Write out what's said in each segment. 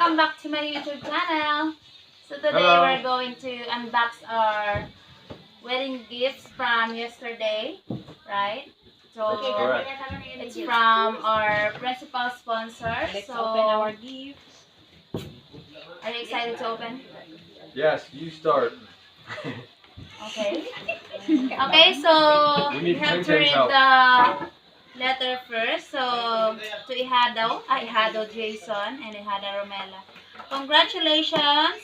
Welcome back to my YouTube channel. So today Hello. we're going to unbox our wedding gifts from yesterday, right? So That's correct. it's from our principal sponsor. Let's So open our gift. are you excited to open? Yes, you start. Okay. Okay, so We we need have to Tintin's read help. the letter first. So to Ihado Jason and Ihada Romela. Congratulations.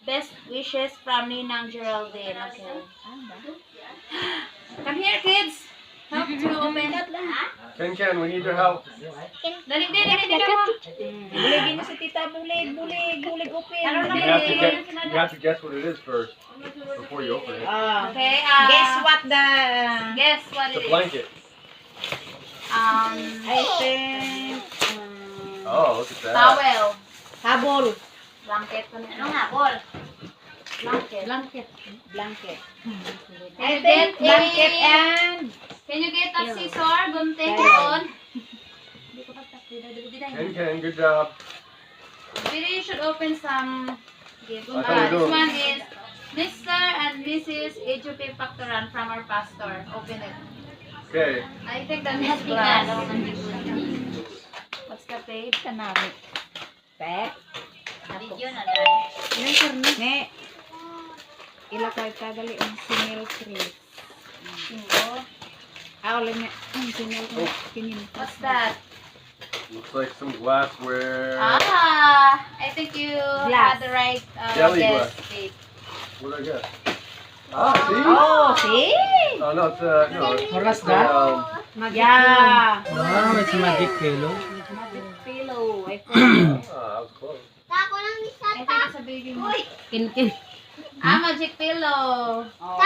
Best wishes from Ninang Geraldine. Okay. Come here, kids. Help to open. Ken, we need your help. Dali ka mo. Buligin niyo si Tita. Bulig open. You have to guess what it is first before you open it. Okay. Guess what Guess what It's it a is. blanket. I think Oh, look at that. Towel. habol. Blanket pa na. Ano nga, ball? Blanket. Blanket. Can I you think get blanket a... and Can you get a scissor? Gunting Towel. doon. Ken, good job. Maybe you should open some gifts. I thought we This do. one is Mr. and Mrs. Ejupe Factoran from our pastor. Open it. Okay. I think that is glass. What's the page? kanami. Pek. Video na lang. Yan karne. Ne. Ilakay ka gali ang sinil crease. Ulit niya. Ang sinil Oh. kinin. What's that? Looks like some glassware. I think you Glass. had the right Jelly guess. glass. Babe. What did I get? See? Oh, see? Oh, no, it's no. Horas It's, that? Yeah. Wow, it's a magic pillow. Magic pillow. I that was close. I think it's a baby mo. Kin. Magic pillow. Oh.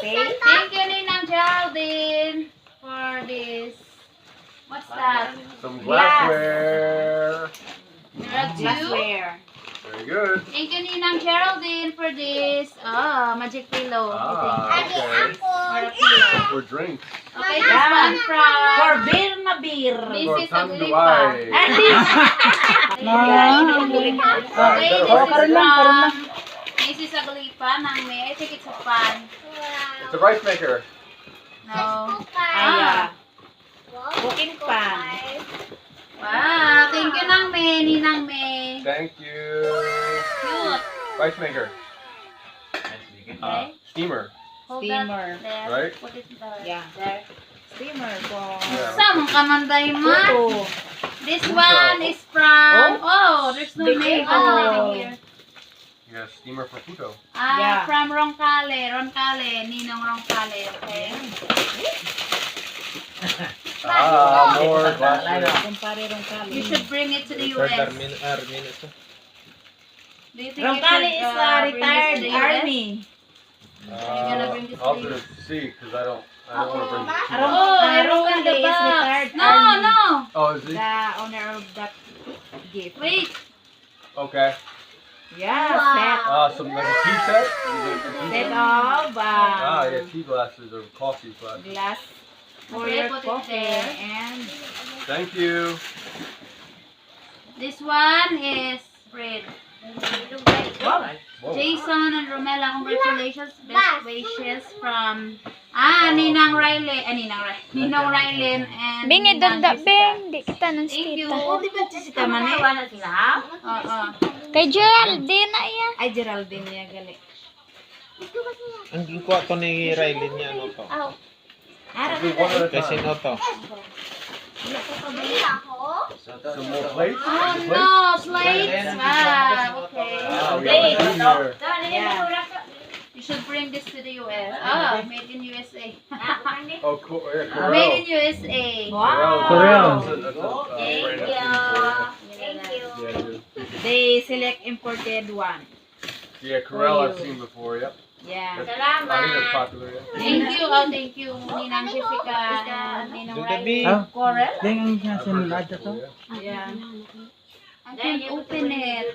See? Thank you, Ninang Geraldine, for this. What's that? Some glassware. There are two. Glassware. Very good. Thank you, Ninang Geraldine, for this. Magic pillow. Okay. Or a pillow. For drinks. Okay, this one For from beer na beer. For Mrs. Tanduay. Okay, this is from Mrs. Aglipa ng May. I think it's a pan. It's a rice maker. No. Aya. Cooking pan. Wow, thank you ng May, Ninang May. Thank you. Cute. Rice maker. Okay. Steamer. Hold Steamer. that there. Right? Put it there. Yeah. There. Steamer for Yeah. Some kamanday man. Puto. This one is from, there's no Big name Apple. on here. Yeah, steamer for puto. Yeah. From Roncale, Ninong Roncale, okay? More glassware. Kumpare You Roncalli. should bring it to the US. Do you think Roncalli you is should, a bring this retired to the US? army. gonna bring this I'll to you? just see, because I don't want to bring this. Roncalli is retired army. No. Oh, is he? The owner of that gift. Wait. Okay. Yeah, Some like a tea set? set of Yeah, tea glasses or coffee glasses. glass for Okay, your put it coffee there. and Thank you. This one is bread. Whoa. Jason and Romela, congratulations. Best wishes from Ninang Rylin and Bing, Ninang idagda, Jessica. Bing. Di kita ng Thank you. tita. di ba Jessica man eh? Oo. Kay Geraldine na yan. Ay, Geraldine niya gali. Ang gikuha to ni Rylin niya, ano to? Let's do one at a Kasi time. no to. Some more plates? Oh The no, plates. Okay. We got a team here. Yeah. You should bring this to the US. Made in USA. Oh, cool. Yeah, Made in Corel. USA. Wow. Corel. That's a brand new Thank team for you. Yeah, dude. They select imported one. Yeah, Corel I've seen before, yep. Yeah. I think that's popular, yeah. Thank you, Ninang Jessica and Ninang Yung Ryan. gabi. Corel? Ding ang sinulad to. Yeah. I can't open it.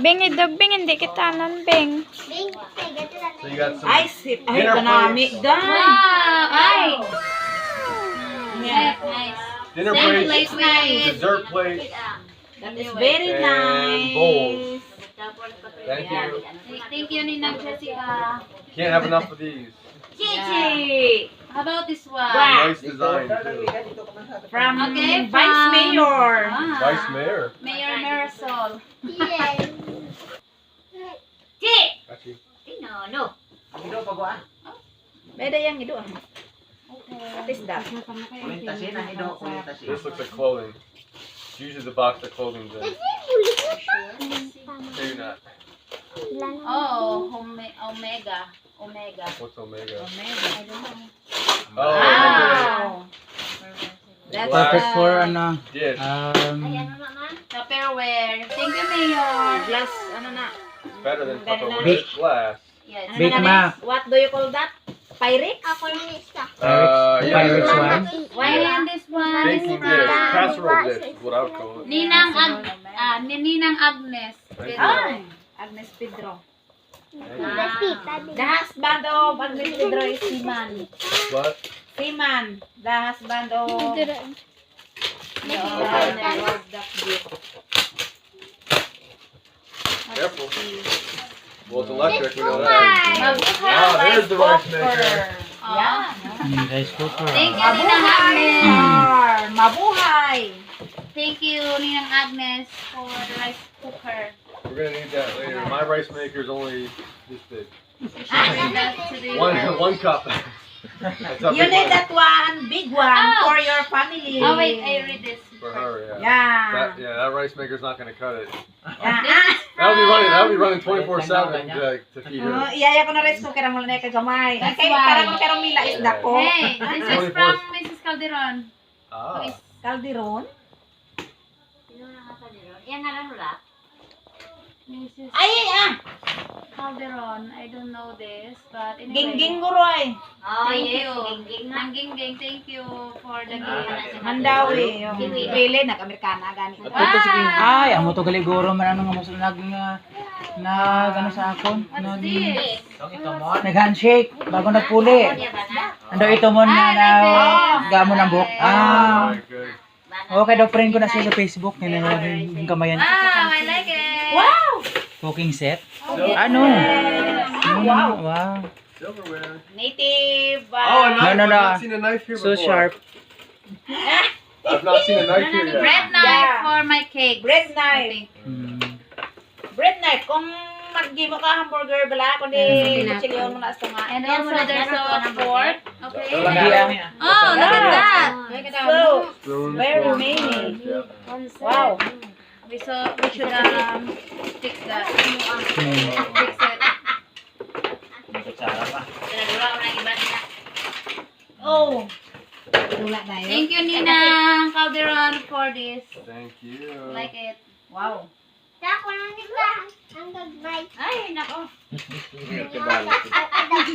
Bing, Bing, hindi kita nun, Bing. So you got some Ay, sip. Ay, Dinner kanami. plates. Dan. Wow! Ay! Yeah. Nice. dinner Same plates, plate with dessert plates. That is Anyway. very And nice. bowls. Thank you. Thank you, Ninang Jessica. Can't have enough of these. Chichi. How about this one? Wow. Nice design too. From Okay, Vice from- Mayor. Ah, Vice Mayor. Mayor Marisol. Chi. Actually, No. Beda yang itu. What is that? this looks like clothing. It's usually the box that clothing's in. Maybe not. Oh, Omega. Omega. What's Omega? I don't know. Oh, Wow. That's Perfect for ano, dish. Tupperware. Thank you, Mayor. glass. Ano na? Better than Tupperware. Big. It's glass. Yes. Ano Big na, Ma. Miss? What do you call that? Pyrex? Yeah. Pirates one. And this one. Baking dish. Casserole dish is what I would call it. Ninang Ninang Agnes. Thank Ah, Agnes Pedro. The husband of Agnes Pedro is Siman. What? Siman. The husband of the owner of that gift. Careful. Well, it's electric. We know that. Ah, there's the rice maker. Yeah. Rice cooker. Thank you, Ninang Agnes. Mabuhay. Thank you, Ninang Agnes, for the rice cooker. We're gonna need that later. My rice maker is only this big. Bring that to the One cup. That's how You big need mine that one, big one, Ouch. for your family. Oh wait, I read this. is. For her, yeah. Yeah. That rice maker's not gonna cut it. Yeah. That'll be running 24/7 to feed Oh, her. iyaya ko na rice cooker mo na kay gamay. That's Kay why. para kung Mila isda ko. Hey, this is from Mrs. Calderon. Ah. Calderon. Mrs. Ay, Calderon. I don't know this, but anyway. Gingging guroy. Thank you. Ang gingging, thank you for the gift. Mandawi. Yung pili na Amerikana gani. Ay, amo to galiguro man ano nga mas ano sa akon. What's this? Nag-handshake bago nagpuli. Ando ito mo na gamon ang buhok. Alright, good. Okay daw friend ko na siya sa Facebook. Yung kamayan. Wow, I like it. Wow! Cooking set. Ano? Wow. Wow. Silverware. Native. Oh, a knife. No. I've not seen a knife here So before. sharp. I've not seen a knife here yet. Bread knife Yeah. for my cake. Bread I knife. think. Bread knife. Kung mag-give mo ka hamburger bala, kundi kuchilyon mo na sa nga. And also there's a fork. Okay. Hindi Oh, look at that. So, Spoon, very fork, many. knife, yeah. Wow. We should fix that. Hmm. Fix it. Oh. Dula na yun. Thank you, Nina Calderon, for this. Thank you. Like it. Wow. Ay, nako.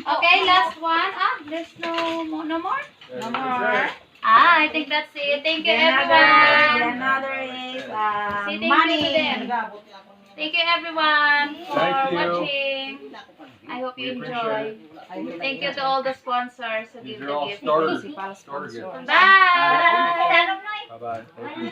Okay, last one. There's no more. No more. I think that's it. Thank you, The everyone. another is Say thank you to money. them. Thank you, everyone, for Thank you. watching. I hope you We enjoy. Thank you to all the sponsors who These give are all the gift. starter Principal gifts. sponsor. Bye. Bye bye. Thank you.